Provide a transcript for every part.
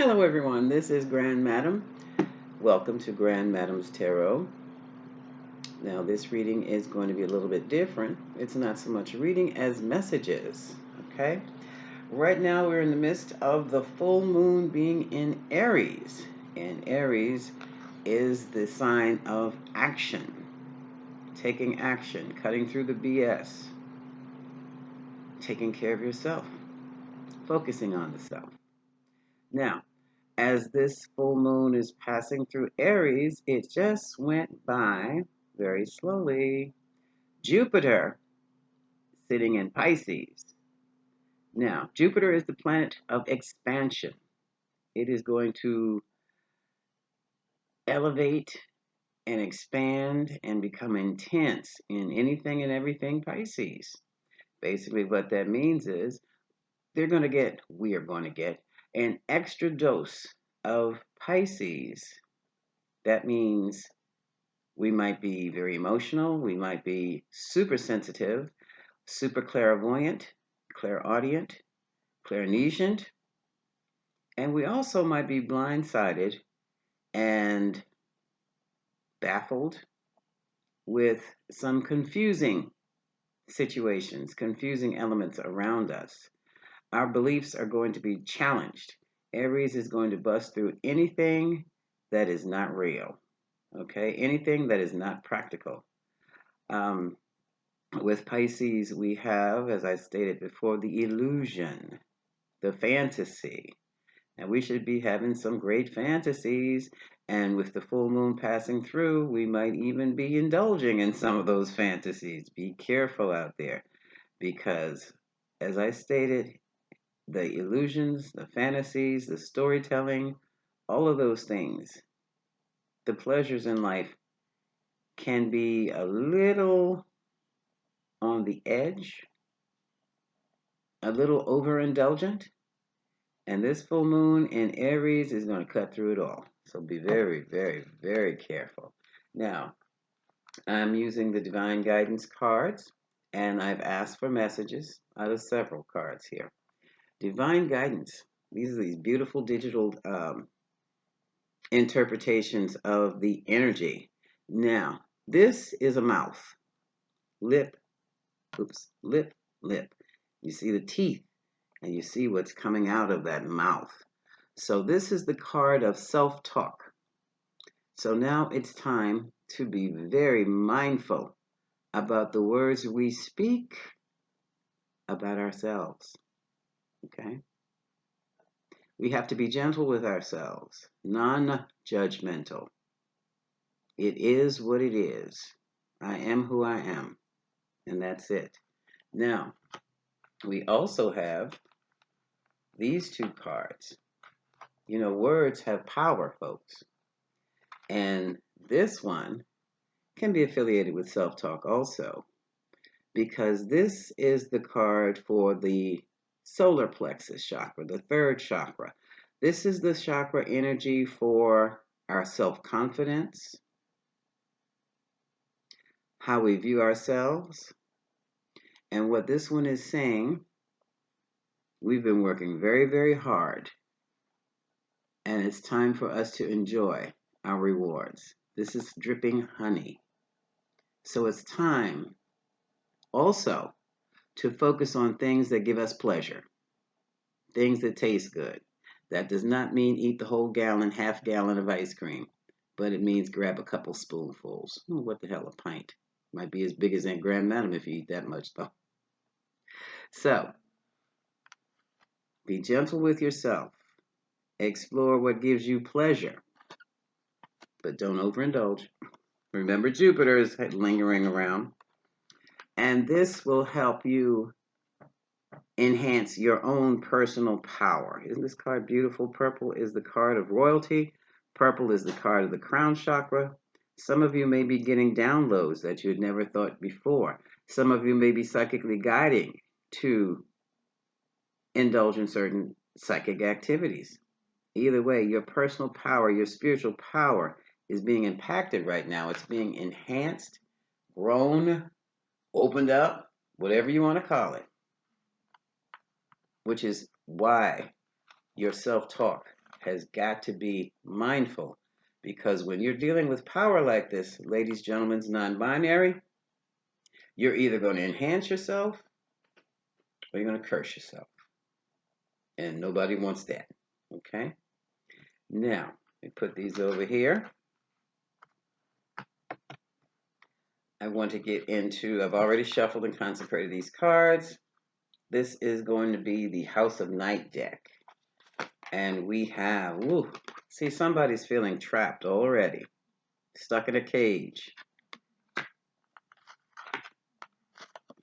Hello, everyone. This is Grand Madam. Welcome to Grand Madam's Tarot. Now, this reading is going to be a little bit different. It's not so much reading as messages. Okay? Right now, we're in the midst of the full moon being in Aries. And Aries is the sign of action, taking action, cutting through the BS, taking care of yourself, focusing on the self. Now, as this full moon is passing through Aries, it just went by very slowly. Jupiter sitting in Pisces. Now, Jupiter is the planet of expansion. It is going to elevate and expand and become intense in anything and everything Pisces. Basically, what that means is we are going to get an extra dose of Pisces. That means we might be very emotional. We might be super sensitive, super clairvoyant, clairaudient, clairnescient, and we also might be blindsided and baffled with some confusing situations, confusing elements around us. Our beliefs are going to be challenged. Aries is going to bust through anything that is not real, okay? Anything that is not practical. With Pisces, we have, as I stated before, the illusion, the fantasy. And we should be having some great fantasies. And with the full moon passing through, we might even be indulging in some of those fantasies. Be careful out there because, as I stated, the illusions, the fantasies, the storytelling, all of those things, the pleasures in life can be a little on the edge, a little overindulgent, and this full moon in Aries is going to cut through it all. So be very, very, very careful. Now, I'm using the Divine Guidance cards, and I've asked for messages out of several cards here. Divine Guidance. These are these beautiful digital interpretations of the energy. Now, this is a mouth, lip, lip, lip. You see the teeth, and you see what's coming out of that mouth. So this is the card of self-talk. So now it's time to be very mindful about the words we speak about ourselves. Okay? We have to be gentle with ourselves, non-judgmental. It is what it is. I am who I am, and that's it. Now, we also have these two cards. You know, words have power, folks. And this one can be affiliated with self-talk also, because this is the card for the solar plexus chakra, the third chakra. This is the chakra energy for our self-confidence, how we view ourselves. And what this one is saying, we've been working very, very hard, and it's time for us to enjoy our rewards. This is dripping honey. So it's time also to focus on things that give us pleasure, things that taste good. That does not mean eat the whole gallon, half gallon of ice cream, but it means grab a couple spoonfuls. Oh, what the hell, a pint? Might be as big as Aunt Grand Madam if you eat that much, though. So, be gentle with yourself. Explore what gives you pleasure, but don't overindulge. Remember, Jupiter is lingering around, and this will help you enhance your own personal power. Isn't this card beautiful? Purple is the card of royalty. Purple is the card of the crown chakra. Some of you may be getting downloads that you had never thought before. Some of you may be psychically guiding to indulge in certain psychic activities. Either way, your personal power, your spiritual power is being impacted right now. It's being enhanced, grown, opened up, whatever you want to call it, which is why your self-talk has got to be mindful, because when you're dealing with power like this, ladies, gentlemen, non-binary, you're either going to enhance yourself or you're going to curse yourself. And nobody wants that. Okay? Now, let me put these over here. I want to get into, I've already shuffled and consecrated these cards. This is going to be the House of Night deck. And we have, woo, see, somebody's feeling trapped already, stuck in a cage.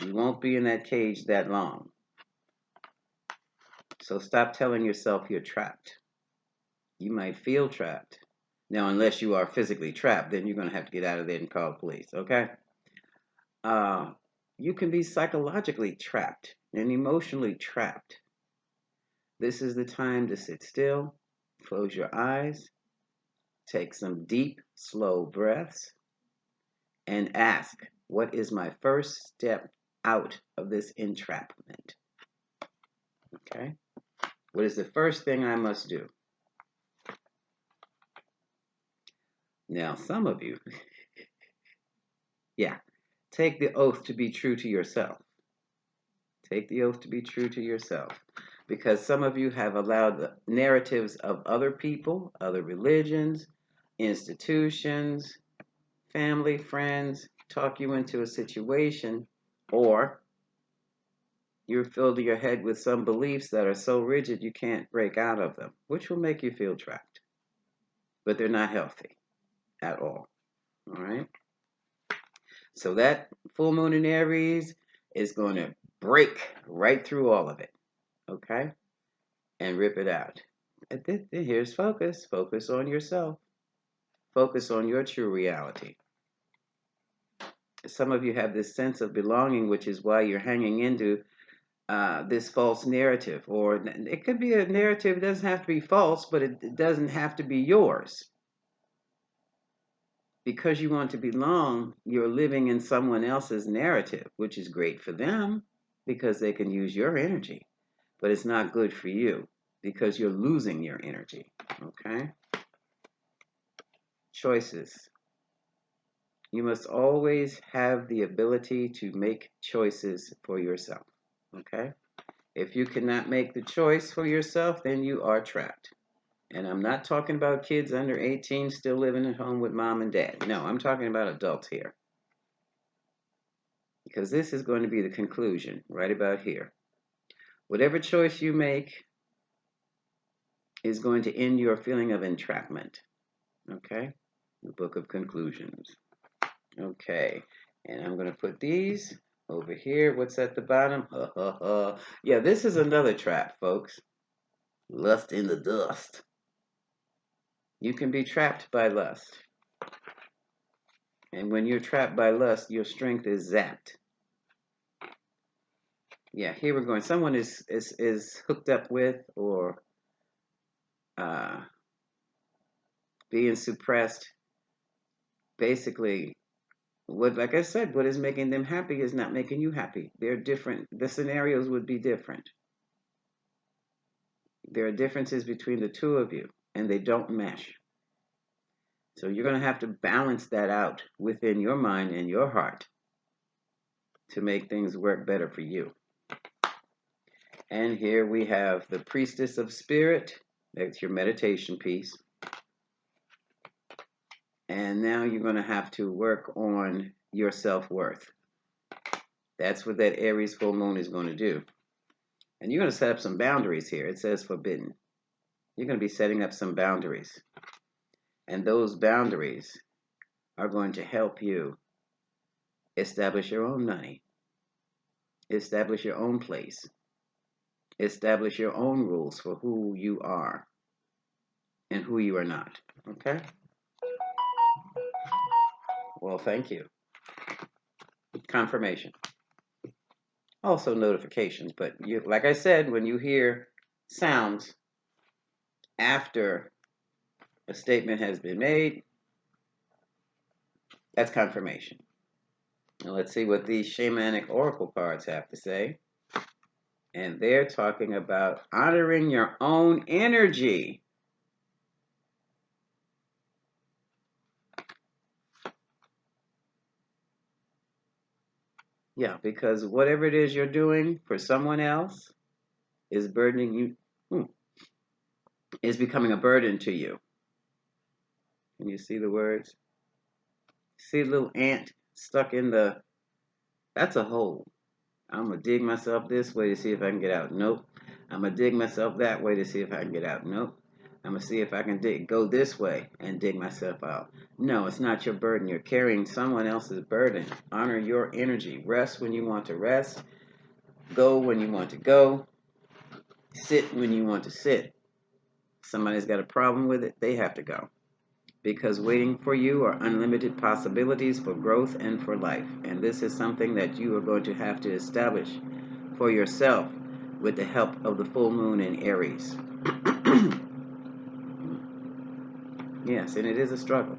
You won't be in that cage that long. So stop telling yourself you're trapped. You might feel trapped. Now, unless you are physically trapped, then you're going to have to get out of there and call the police, okay? You can be psychologically trapped and emotionally trapped. This is the time to sit still, close your eyes, take some deep, slow breaths, and ask, what is my first step out of this entrapment? Okay? What is the first thing I must do? Now, some of you, yeah, take the oath to be true to yourself. Take the oath to be true to yourself. Because some of you have allowed the narratives of other people, other religions, institutions, family, friends, talk you into a situation, or you're filled your head with some beliefs that are so rigid you can't break out of them, which will make you feel trapped. But they're not healthy at all. All right? So that full moon in Aries is going to break right through all of it. Okay? And rip it out. Here's focus. Focus on yourself. Focus on your true reality. Some of you have this sense of belonging, which is why you're hanging into this false narrative. Or it could be a narrative, it doesn't have to be false, but it doesn't have to be yours. Because you want to belong, you're living in someone else's narrative, which is great for them because they can use your energy. But it's not good for you because you're losing your energy. Okay? Choices. You must always have the ability to make choices for yourself. Okay? If you cannot make the choice for yourself, then you are trapped. And I'm not talking about kids under 18 still living at home with mom and dad. No, I'm talking about adults here. Because this is going to be the conclusion right about here. Whatever choice you make is going to end your feeling of entrapment. Okay? The Book of Conclusions. Okay. And I'm going to put these over here. What's at the bottom? Yeah, this is another trap, folks. Lust in the dust. You can be trapped by lust. And when you're trapped by lust, your strength is zapped. Yeah, here we're going. Someone is hooked up with or being suppressed. Basically, like I said, what is making them happy is not making you happy. They're different. The scenarios would be different. There are differences between the two of you, and they don't mesh. So you're going to have to balance that out within your mind and your heart to make things work better for you. And here we have the Priestess of Spirit. That's your meditation piece. And now you're going to have to work on your self-worth. That's what that Aries full moon is going to do. And you're going to set up some boundaries here. It says forbidden. You're going to be setting up some boundaries. And those boundaries are going to help you establish your own money, establish your own place, establish your own rules for who you are and who you are not. Okay? Well, thank you. Confirmation. Also notifications, but you, like I said, when you hear sounds after a statement has been made, that's confirmation. Now let's see what these shamanic oracle cards have to say. And they're talking about honoring your own energy. Yeah, because whatever it is you're doing for someone else is burdening you, is becoming a burden to you. Can you see the words? See a little ant stuck in the, that's a hole. I'm going to dig myself this way to see if I can get out. Nope. I'm going to dig myself that way to see if I can get out. Nope. I'm going to see if I can go this way and dig myself out. No, it's not your burden. You're carrying someone else's burden. Honor your energy. Rest when you want to rest. Go when you want to go. Sit when you want to sit. Somebody's got a problem with it, they have to go. Because waiting for you are unlimited possibilities for growth and for life. And this is something that you are going to have to establish for yourself with the help of the full moon in Aries. Yes, and it is a struggle.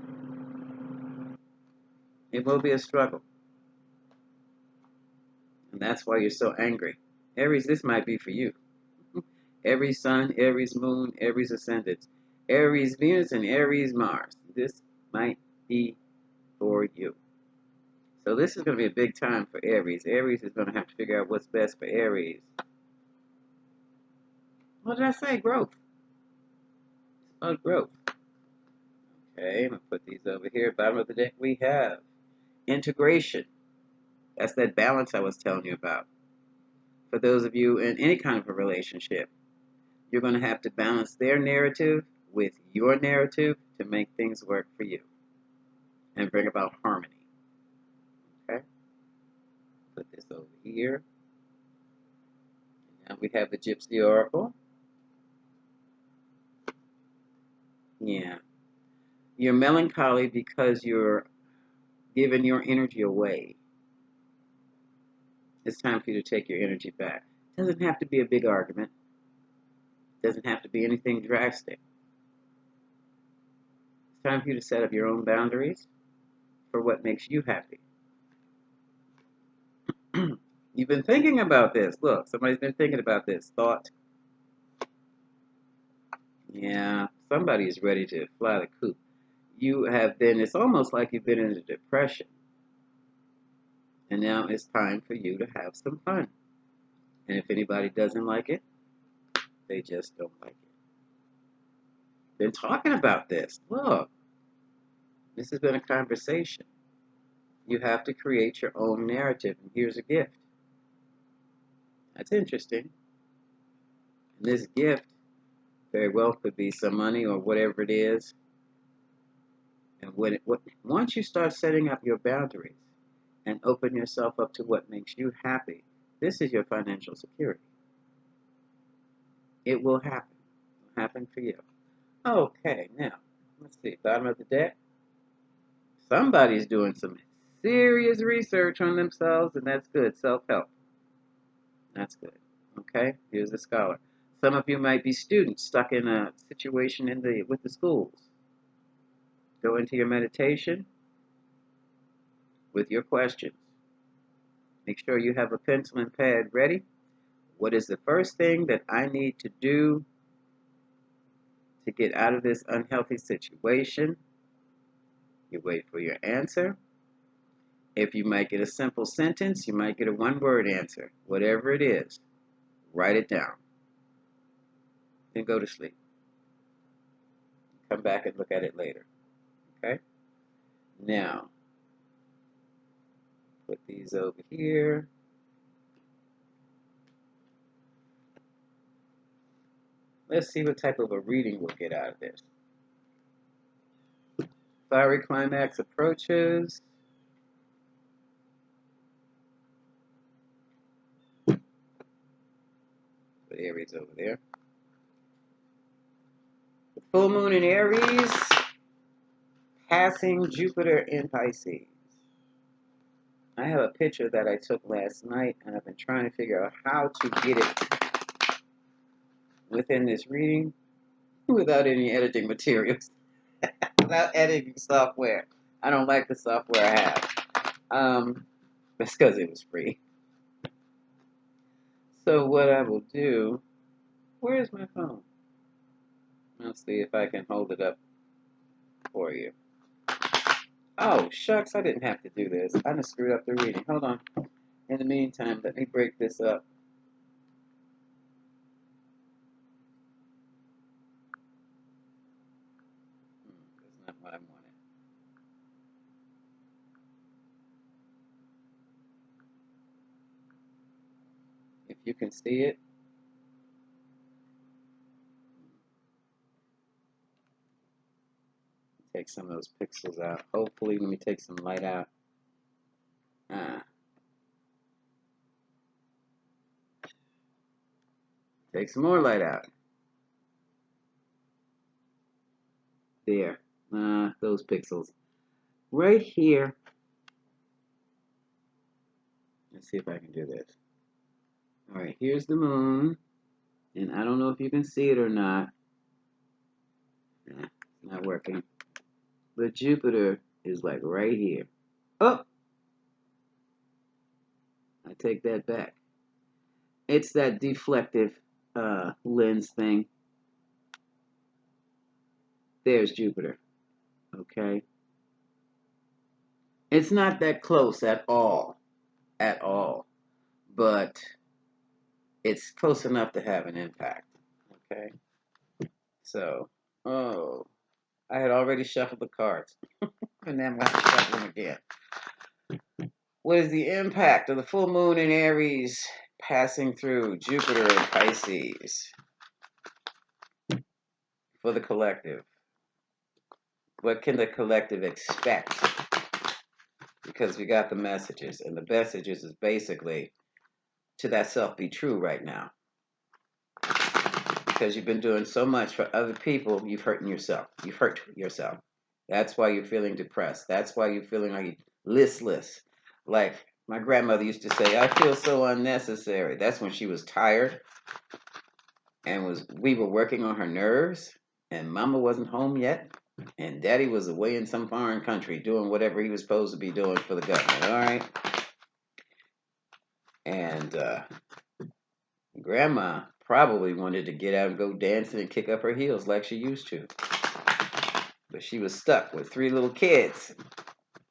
It will be a struggle. And that's why you're so angry. Aries, this might be for you. Aries Sun, Aries Moon, Aries Ascendant, Aries Venus, and Aries Mars. This might be for you. So this is going to be a big time for Aries. Aries is going to have to figure out what's best for Aries. What did I say? Growth. It's about growth. Okay, I'm going to put these over here. Bottom of the deck we have integration. That's that balance I was telling you about. For those of you in any kind of a relationship, you're going to have to balance their narrative with your narrative to make things work for you and bring about harmony. Okay? Put this over here. Now we have the Gypsy Oracle. Yeah. You're melancholy because you're giving your energy away. It's time for you to take your energy back. It doesn't have to be a big argument. It doesn't have to be anything drastic. It's time for you to set up your own boundaries for what makes you happy. You've been thinking about this. Look, somebody's been thinking about this. Thought. Yeah, somebody is ready to fly the coop. You have been, it's almost like you've been in a depression. And now it's time for you to have some fun. And if anybody doesn't like it, they just don't like it. Been talking about this. Look, this has been a conversation. You have to create your own narrative, and here's a gift. That's interesting. And this gift very well could be some money or whatever it is. And once you start setting up your boundaries and open yourself up to what makes you happy, this is your financial security. It will happen. It will happen for you. Okay, now, let's see. Bottom of the deck. Somebody's doing some serious research on themselves, and that's good. Self-help. That's good. Okay, here's the scholar. Some of you might be students stuck in a situation with the schools. Go into your meditation with your questions. Make sure you have a pencil and pad ready. What is the first thing that I need to do to get out of this unhealthy situation? You wait for your answer. If you might get a simple sentence, you might get a one-word answer. Whatever it is, write it down. Then go to sleep. Come back and look at it later. Okay? Now, put these over here. Let's see what type of a reading we'll get out of this. Fiery climax approaches. Put Aries over there. The full moon in Aries, passing Jupiter in Pisces. I have a picture that I took last night, and I've been trying to figure out how to get it within this reading without any editing materials, without editing software. I don't like the software I have. That's because it was free. So what I will do, where's my phone? Let's see if I can hold it up for you. Oh, shucks, I didn't have to do this. I just screwed up the reading. Hold on. In the meantime, let me break this up. That's not what I wanted. If you can see it, take some of those pixels out. Hopefully, let me take some light out. Take some more light out. There. Those pixels. Right here. Let's see if I can do this. All right, here's the moon. And I don't know if you can see it or not. It's not working. But Jupiter is like right here. Oh! I take that back. It's that deflective lens thing. There's Jupiter. Okay? It's not that close at all. At all. But it's close enough to have an impact. Okay? So, oh, I had already shuffled the cards. And then I'm going to shuffle them again. What is the impact of the full moon in Aries passing through Jupiter in Pisces for the collective? What can the collective expect? Because we got the messages, and the messages is basically to that self be true right now. Because you've been doing so much for other people, you've hurt yourself. You've hurt yourself. That's why you're feeling depressed. That's why you're feeling like listless. Like my grandmother used to say, I feel so unnecessary. That's when she was tired and we were working on her nerves, and mama wasn't home yet, and daddy was away in some foreign country doing whatever he was supposed to be doing for the government, all right? And grandma probably wanted to get out and go dancing and kick up her heels like she used to. But she was stuck with 3 little kids,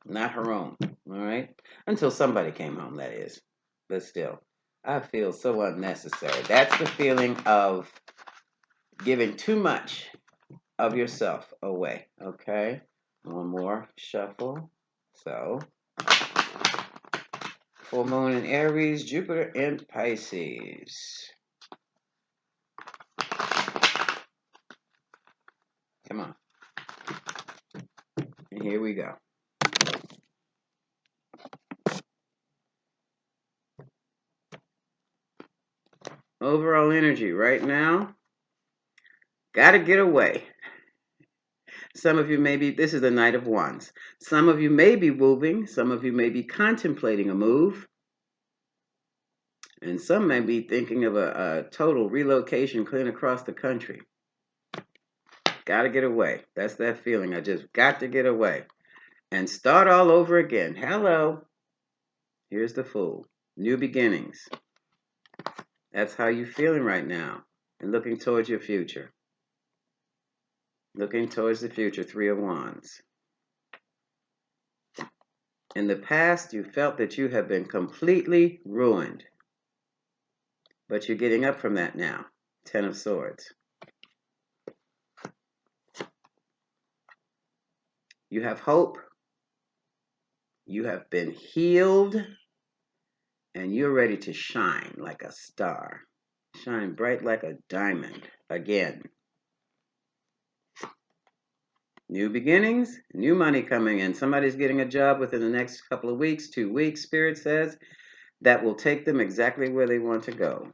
not her own, all right? Until somebody came home, that is. But still, I feel so unnecessary. That's the feeling of giving too much of yourself away, okay? One more shuffle. So, full moon in Aries, Jupiter in Pisces. Come on. And here we go. Overall energy right now, gotta get away. Some of you may be, this is the Knight of Wands. Some of you may be moving. Some of you may be contemplating a move. And some may be thinking of a total relocation clean across the country. Gotta get away. That's that feeling. I just got to get away. And start all over again. Hello. Here's the Fool. New beginnings. That's how you're feeling right now. And looking towards your future. Looking towards the future. 3 of Wands. In the past, you felt that you have been completely ruined. But you're getting up from that now. 10 of Swords. You have hope. You have been healed. And you're ready to shine like a star. Shine bright like a diamond again. New beginnings, new money coming in. Somebody's getting a job within the next couple of weeks, 2 weeks, Spirit says, that will take them exactly where they want to go.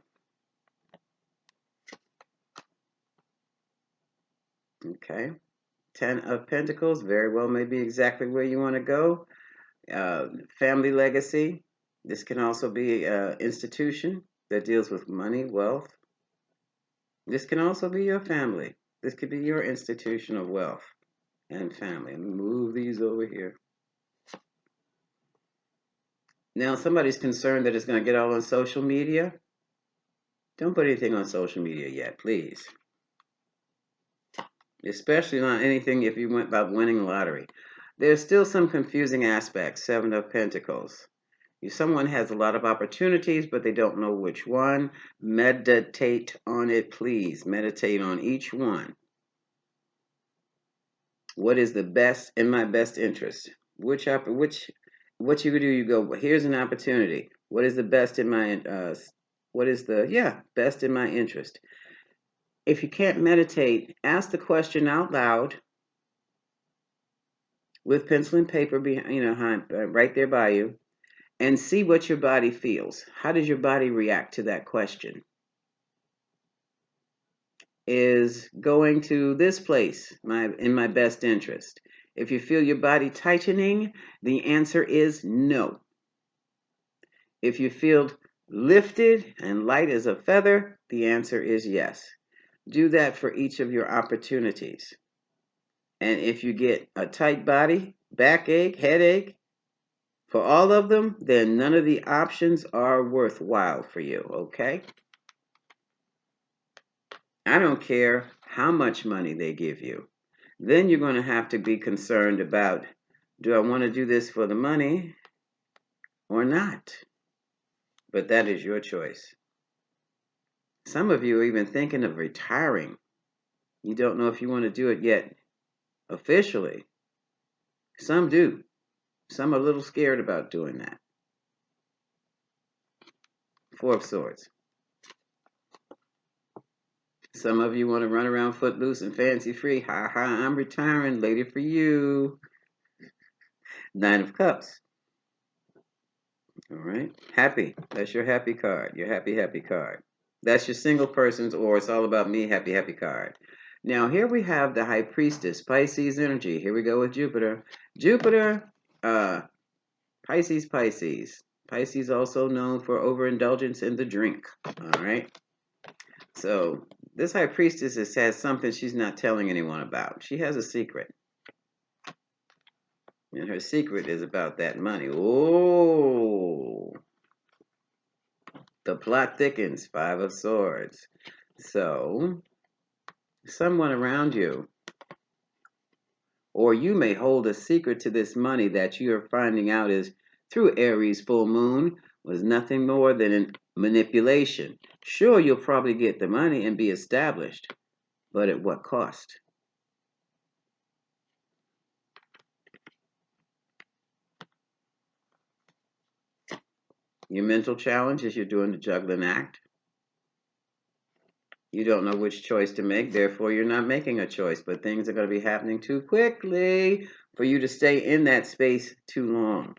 Okay. 10 of Pentacles, very well may be exactly where you want to go. Family legacy. This can also be an institution that deals with money, wealth. This can also be your family. This could be your institution of wealth and family. Let me move these over here. Now, somebody's concerned that it's going to get all on social media. Don't put anything on social media yet, please. Especially not anything if you went about winning the lottery. There's still some confusing aspects. 7 of Pentacles. Someone has a lot of opportunities, but they don't know which one. Meditate on it, please. Meditate on each one. What is the best in my best interest? What you do? You go. Here's an opportunity. What is the best in my what is the best in my interest? If you can't meditate, ask the question out loud with pencil and paper behind, right there by you, and see what your body feels. How does your body react to that question? Is going to this place in my best interest? If you feel your body tightening, the answer is no. If you feel lifted and light as a feather, the answer is yes. Do that for each of your opportunities. And if you get a tight body, backache, headache, for all of them, then none of the options are worthwhile for you, okay? I don't care how much money they give you. Then you're going to have to be concerned about, do I want to do this for the money or not? But that is your choice. Some of you are even thinking of retiring. You don't know if you want to do it yet officially. Some do. Some are a little scared about doing that. Four of Swords. Some of you want to run around footloose and fancy free. Ha ha, I'm retiring. Later for you. Nine of Cups. All right. Happy. That's your happy card. Your happy, happy card. That's your single person's or it's all about me, happy, happy card. Now, here we have the High Priestess, Pisces energy. Here we go with Jupiter. Jupiter, Pisces, Pisces. Pisces also known for overindulgence in the drink. All right. So this High Priestess has something she's not telling anyone about. She has a secret. And her secret is about that money. Oh, the plot thickens. Five of Swords. So someone around you, or you may hold a secret to this money that you are finding out is through Aries full moon, was nothing more than manipulation. Sure, you'll probably get the money and be established, but at what cost? Your mental challenge is you're doing the juggling act. You don't know which choice to make, therefore you're not making a choice, but things are going to be happening too quickly for you to stay in that space too long.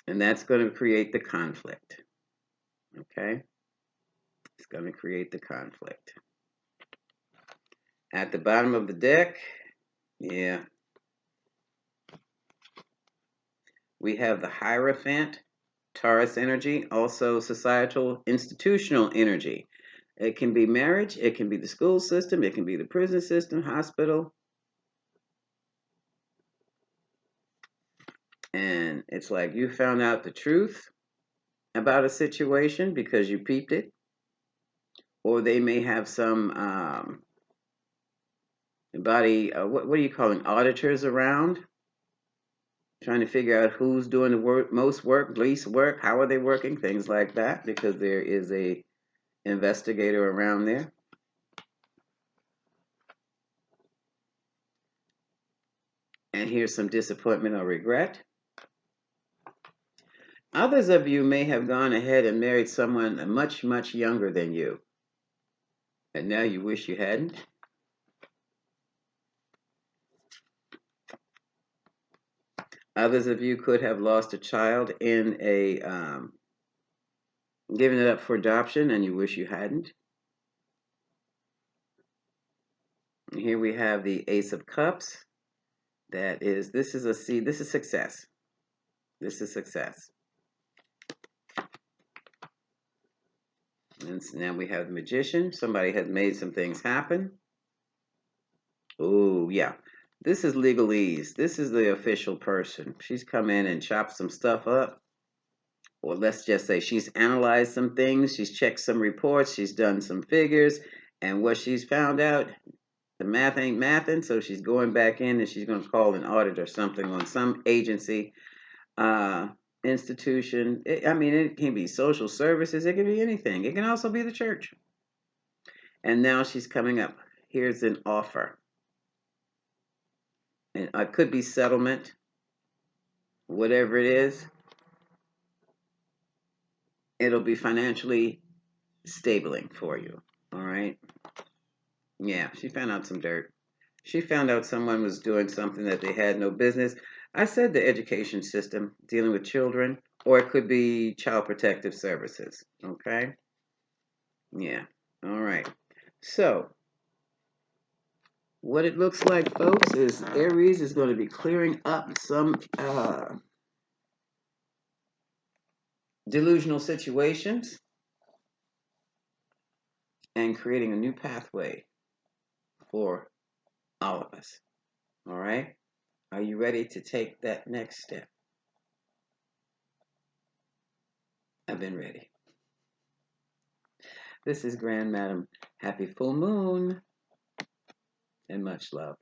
And that's going to create the conflict. Okay? It's going to create the conflict. At the bottom of the deck, yeah, we have the Hierophant, Taurus energy, also societal, institutional energy. It can be marriage, it can be the school system, it can be the prison system, hospital. And it's like you found out the truth about a situation because you peeped it. Or they may have some what are you calling, auditors around, trying to figure out who's doing the most work, least work, how are they working, things like that, because there is a investigator around there. And here's some disappointment or regret. Others of you may have gone ahead and married someone much, much younger than you. And now you wish you hadn't. Others of you could have lost a child in a given it up for adoption, and you wish you hadn't. And here we have the Ace of Cups. This is success. This is success. And so now we have the Magician. Somebody has made some things happen. Oh, yeah. This is legalese. This is the official person. She's come in and chopped some stuff up. Or let's just say she's analyzed some things. She's checked some reports. She's done some figures. And what she's found out, the math ain't mathing. So she's going back in and she's going to call an audit or something on some agency institution. I mean, it can be social services. It can be anything. It can also be the church. And now she's coming up. Here's an offer. And it could be settlement, whatever it is. It'll be financially stabling for you. All right. Yeah, she found out some dirt. She found out someone was doing something that they had no business. I said the education system dealing with children, or it could be child protective services. Okay. Yeah. All right. So, what it looks like, folks, is Aries is going to be clearing up some delusional situations and creating a new pathway for all of us. All right? Are you ready to take that next step? I've been ready. This is Grand Madam. Happy full moon and much love.